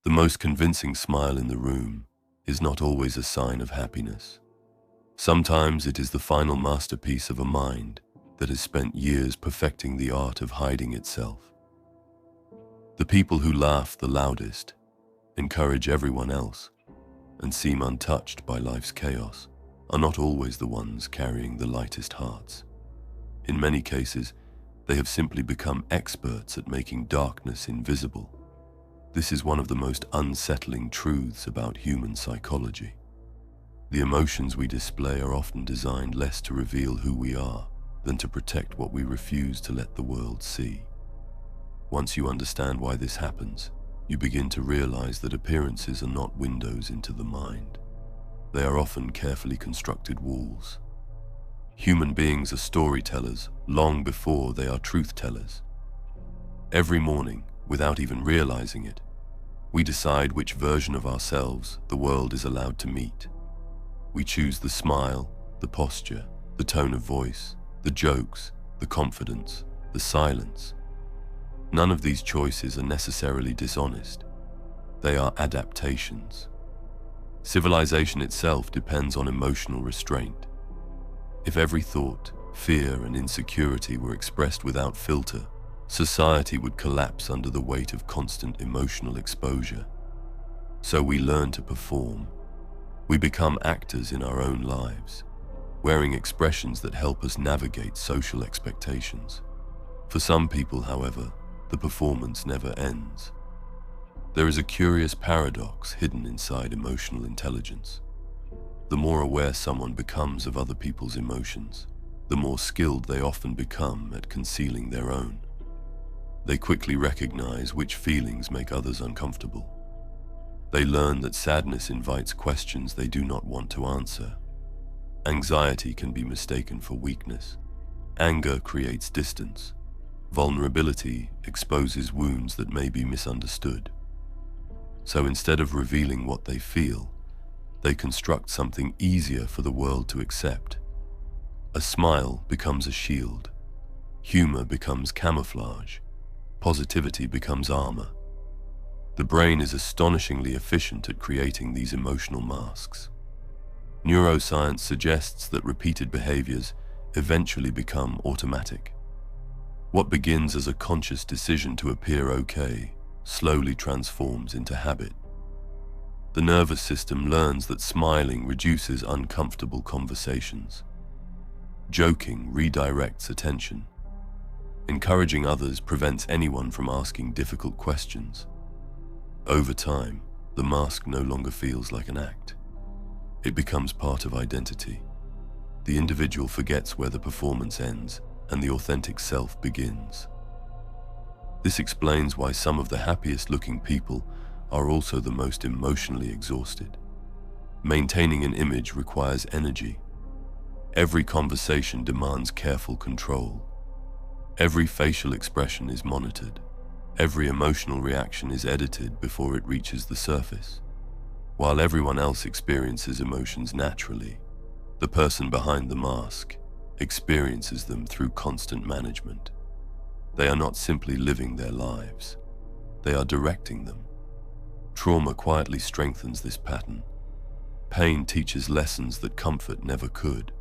The most convincing smile in the room is not always a sign of happiness. Sometimes it is the final masterpiece of a mind that has spent years perfecting the art of hiding itself. The people who laugh the loudest, encourage everyone else, and seem untouched by life's chaos are not always the ones carrying the lightest hearts. In many cases, they have simply become experts at making darkness invisible. This is one of the most unsettling truths about human psychology. The emotions we display are often designed less to reveal who we are than to protect what we refuse to let the world see. Once you understand why this happens, you begin to realize that appearances are not windows into the mind. They are often carefully constructed walls. Human beings are storytellers long before they are truth-tellers. Every morning, without even realizing it, we decide which version of ourselves the world is allowed to meet. We choose the smile, the posture, the tone of voice, the jokes, the confidence, the silence. None of these choices are necessarily dishonest. They are adaptations. Civilization itself depends on emotional restraint. If every thought, fear, and insecurity were expressed without filter, society would collapse under the weight of constant emotional exposure. So we learn to perform. We become actors in our own lives, wearing expressions that help us navigate social expectations. For some people, however, the performance never ends. There is a curious paradox hidden inside emotional intelligence. The more aware someone becomes of other people's emotions, the more skilled they often become at concealing their own. They quickly recognize which feelings make others uncomfortable. They learn that sadness invites questions they do not want to answer. Anxiety can be mistaken for weakness. Anger creates distance. Vulnerability exposes wounds that may be misunderstood. So instead of revealing what they feel, they construct something easier for the world to accept. A smile becomes a shield. Humor becomes camouflage. Positivity becomes armor. The brain is astonishingly efficient at creating these emotional masks. Neuroscience suggests that repeated behaviors eventually become automatic. What begins as a conscious decision to appear okay slowly transforms into habit. The nervous system learns that smiling reduces uncomfortable conversations. Joking redirects attention. Encouraging others prevents anyone from asking difficult questions. Over time, the mask no longer feels like an act. It becomes part of identity. The individual forgets where the performance ends and the authentic self begins. This explains why some of the happiest-looking people are also the most emotionally exhausted. Maintaining an image requires energy. Every conversation demands careful control. Every facial expression is monitored. Every emotional reaction is edited before it reaches the surface. While everyone else experiences emotions naturally, the person behind the mask experiences them through constant management. They are not simply living their lives. They are directing them. Trauma quietly strengthens this pattern. Pain teaches lessons that comfort never could.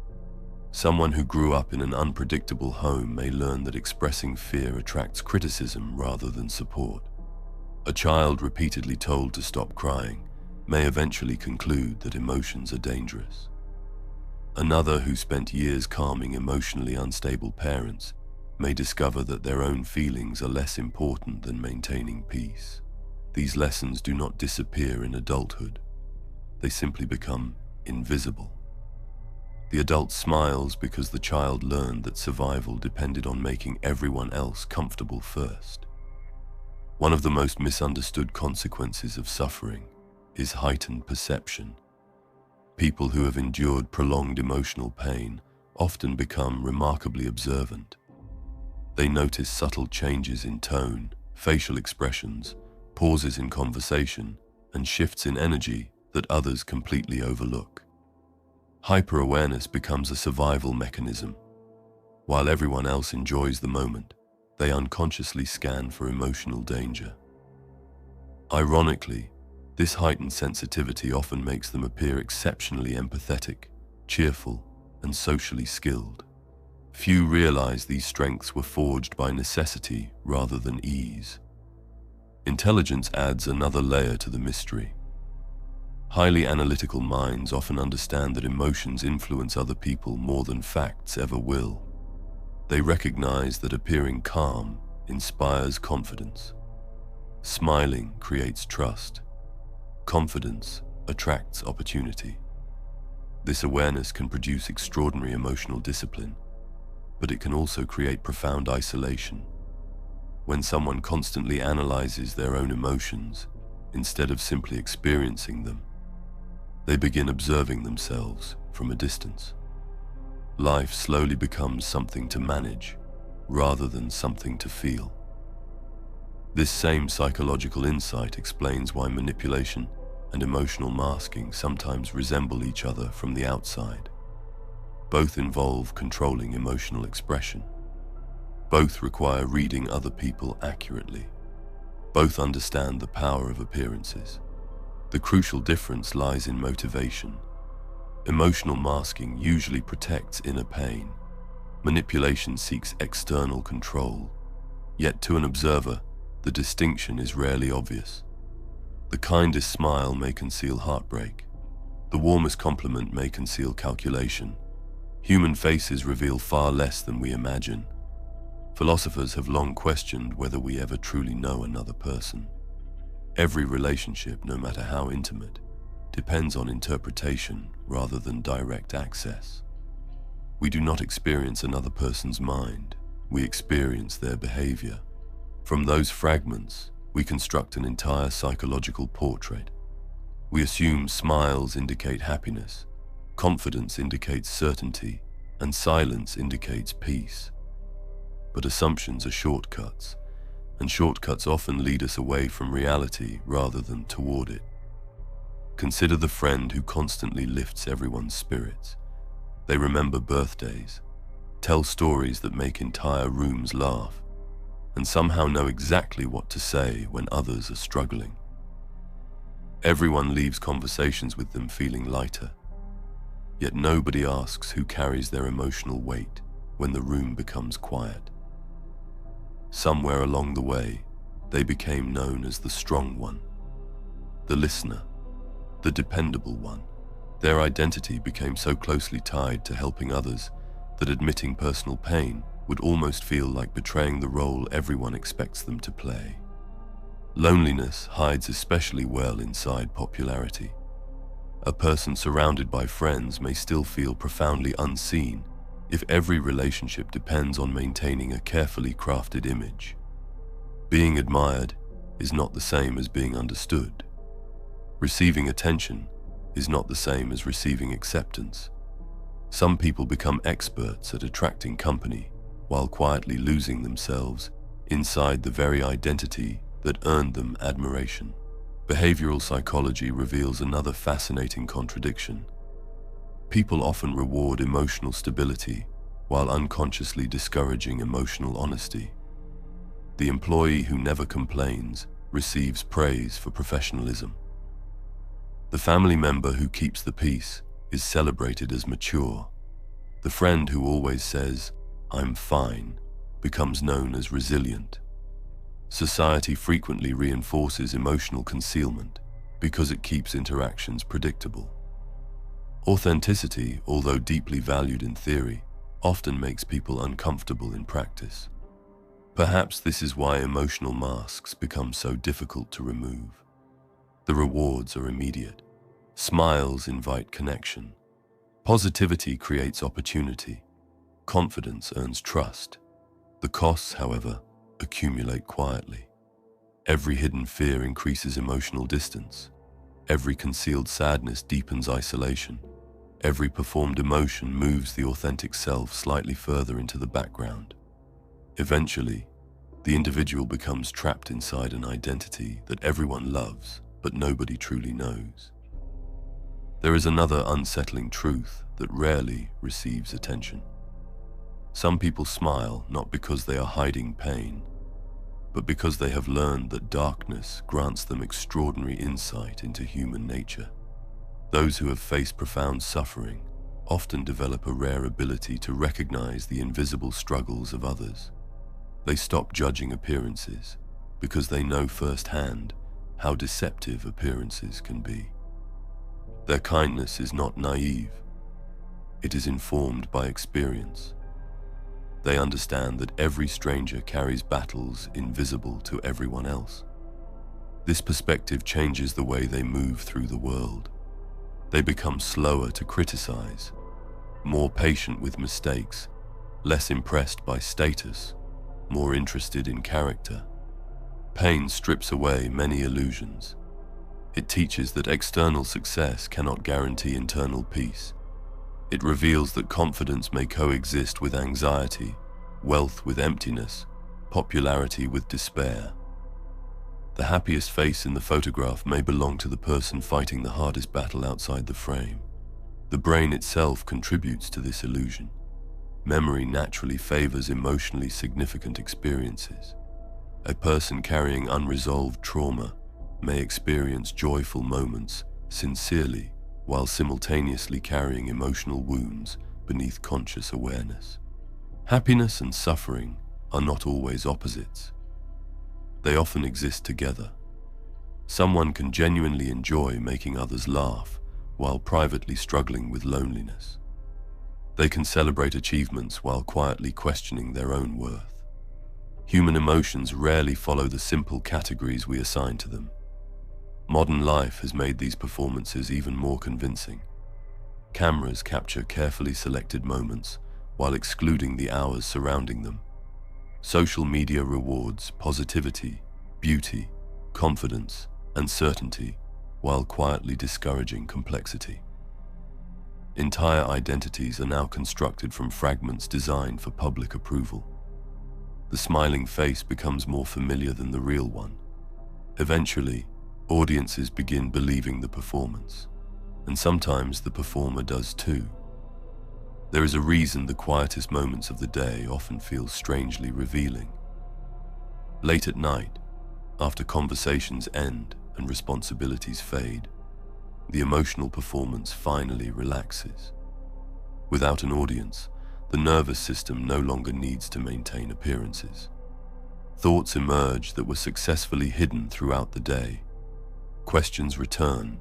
Someone who grew up in an unpredictable home may learn that expressing fear attracts criticism rather than support. A child repeatedly told to stop crying may eventually conclude that emotions are dangerous. Another who spent years calming emotionally unstable parents may discover that their own feelings are less important than maintaining peace. These lessons do not disappear in adulthood. They simply become invisible. The adult smiles because the child learned that survival depended on making everyone else comfortable first. One of the most misunderstood consequences of suffering is heightened perception. People who have endured prolonged emotional pain often become remarkably observant. They notice subtle changes in tone, facial expressions, pauses in conversation, and shifts in energy that others completely overlook. Hyper-awareness becomes a survival mechanism. While everyone else enjoys the moment, they unconsciously scan for emotional danger. Ironically, This heightened sensitivity often makes them appear exceptionally empathetic, cheerful, and socially skilled. Few realize these strengths were forged by necessity rather than ease. Intelligence adds another layer to the mystery. Highly analytical minds often understand that emotions influence other people more than facts ever will. They recognize that appearing calm inspires confidence. Smiling creates trust. Confidence attracts opportunity. This awareness can produce extraordinary emotional discipline, but it can also create profound isolation. When someone constantly analyzes their own emotions instead of simply experiencing them, they begin observing themselves from a distance. Life slowly becomes something to manage rather than something to feel. This same psychological insight explains why manipulation and emotional masking sometimes resemble each other from the outside. Both involve controlling emotional expression. Both require reading other people accurately. Both understand the power of appearances. The crucial difference lies in motivation. Emotional masking usually protects inner pain. Manipulation seeks external control. Yet to an observer, the distinction is rarely obvious. The kindest smile may conceal heartbreak. The warmest compliment may conceal calculation. Human faces reveal far less than we imagine. Philosophers have long questioned whether we ever truly know another person. Every relationship, no matter how intimate, depends on interpretation rather than direct access. We do not experience another person's mind, we experience their behavior. From those fragments, we construct an entire psychological portrait. We assume smiles indicate happiness, confidence indicates certainty, and silence indicates peace. But assumptions are shortcuts, and shortcuts often lead us away from reality rather than toward it. Consider the friend who constantly lifts everyone's spirits. They remember birthdays, tell stories that make entire rooms laugh, and somehow know exactly what to say when others are struggling. Everyone leaves conversations with them feeling lighter, yet nobody asks who carries their emotional weight when the room becomes quiet. Somewhere along the way, they became known as the strong one, the listener, the dependable one. Their identity became so closely tied to helping others that admitting personal pain would almost feel like betraying the role everyone expects them to play. Loneliness hides especially well inside popularity. A person surrounded by friends may still feel profoundly unseen if every relationship depends on maintaining a carefully crafted image. Being admired is not the same as being understood. Receiving attention is not the same as receiving acceptance. Some people become experts at attracting company while quietly losing themselves inside the very identity that earned them admiration. Behavioral psychology reveals another fascinating contradiction. People often reward emotional stability while unconsciously discouraging emotional honesty. The employee who never complains receives praise for professionalism. The family member who keeps the peace is celebrated as mature. The friend who always says, "I'm fine," becomes known as resilient. Society frequently reinforces emotional concealment because it keeps interactions predictable. Authenticity, although deeply valued in theory, often makes people uncomfortable in practice. Perhaps this is why emotional masks become so difficult to remove. The rewards are immediate. Smiles invite connection. Positivity creates opportunity. Confidence earns trust. The costs, however, accumulate quietly. Every hidden fear increases emotional distance. Every concealed sadness deepens isolation. Every performed emotion moves the authentic self slightly further into the background. Eventually, the individual becomes trapped inside an identity that everyone loves, but nobody truly knows. There is another unsettling truth that rarely receives attention. Some people smile not because they are hiding pain, but because they have learned that darkness grants them extraordinary insight into human nature. Those who have faced profound suffering often develop a rare ability to recognize the invisible struggles of others. They stop judging appearances because they know firsthand how deceptive appearances can be. Their kindness is not naive. It is informed by experience. They understand that every stranger carries battles invisible to everyone else. This perspective changes the way they move through the world. They become slower to criticize, more patient with mistakes, less impressed by status, more interested in character. Pain strips away many illusions. It teaches that external success cannot guarantee internal peace. It reveals that confidence may coexist with anxiety, wealth with emptiness, popularity with despair. The happiest face in the photograph may belong to the person fighting the hardest battle outside the frame. The brain itself contributes to this illusion. Memory naturally favors emotionally significant experiences. A person carrying unresolved trauma may experience joyful moments sincerely while simultaneously carrying emotional wounds beneath conscious awareness. Happiness and suffering are not always opposites. They often exist together. Someone can genuinely enjoy making others laugh while privately struggling with loneliness. They can celebrate achievements while quietly questioning their own worth. Human emotions rarely follow the simple categories we assign to them. Modern life has made these performances even more convincing. Cameras capture carefully selected moments while excluding the hours surrounding them. Social media rewards positivity, beauty, confidence, and certainty, while quietly discouraging complexity. Entire identities are now constructed from fragments designed for public approval. The smiling face becomes more familiar than the real one. Eventually, audiences begin believing the performance, and sometimes the performer does too. There is a reason the quietest moments of the day often feel strangely revealing. Late at night, after conversations end and responsibilities fade, the emotional performance finally relaxes. Without an audience, the nervous system no longer needs to maintain appearances. Thoughts emerge that were successfully hidden throughout the day. Questions return,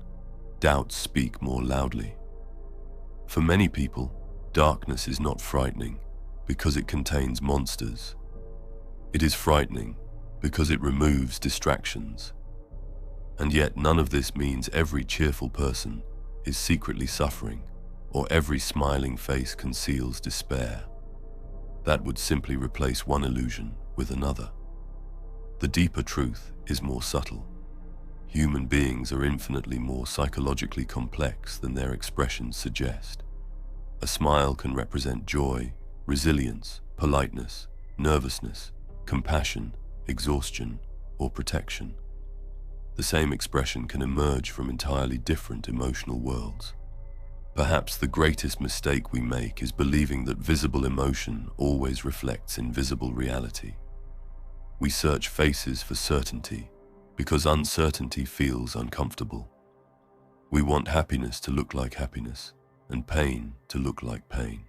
doubts speak more loudly. For many people, darkness is not frightening because it contains monsters. It is frightening because it removes distractions. And yet none of this means every cheerful person is secretly suffering or every smiling face conceals despair. That would simply replace one illusion with another. The deeper truth is more subtle. Human beings are infinitely more psychologically complex than their expressions suggest. A smile can represent joy, resilience, politeness, nervousness, compassion, exhaustion, or protection. The same expression can emerge from entirely different emotional worlds. Perhaps the greatest mistake we make is believing that visible emotion always reflects invisible reality. We search faces for certainty because uncertainty feels uncomfortable. We want happiness to look like happiness and pain to look like pain.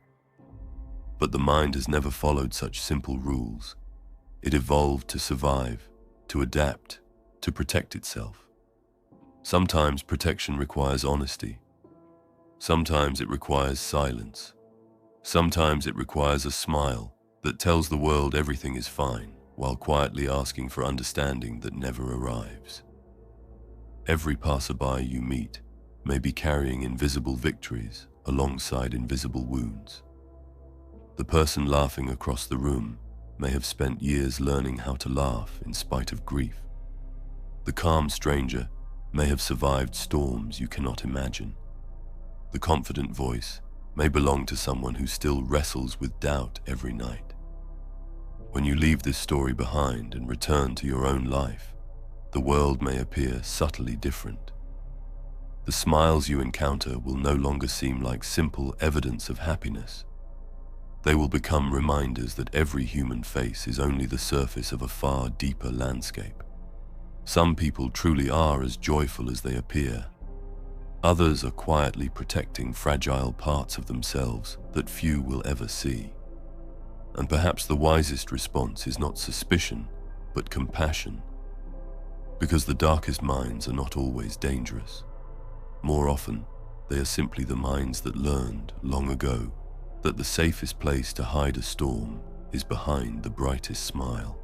But the mind has never followed such simple rules. It evolved to survive, to adapt, to protect itself. Sometimes protection requires honesty. Sometimes it requires silence. Sometimes it requires a smile that tells the world everything is fine, while quietly asking for understanding that never arrives. Every passerby you meet may be carrying invisible victories alongside invisible wounds. The person laughing across the room may have spent years learning how to laugh in spite of grief. The calm stranger may have survived storms you cannot imagine. The confident voice may belong to someone who still wrestles with doubt every night. When you leave this story behind and return to your own life, the world may appear subtly different. The smiles you encounter will no longer seem like simple evidence of happiness. They will become reminders that every human face is only the surface of a far deeper landscape. Some people truly are as joyful as they appear. Others are quietly protecting fragile parts of themselves that few will ever see. And perhaps the wisest response is not suspicion, but compassion. Because the darkest minds are not always dangerous. More often, they are simply the minds that learned long ago that the safest place to hide a storm is behind the brightest smile.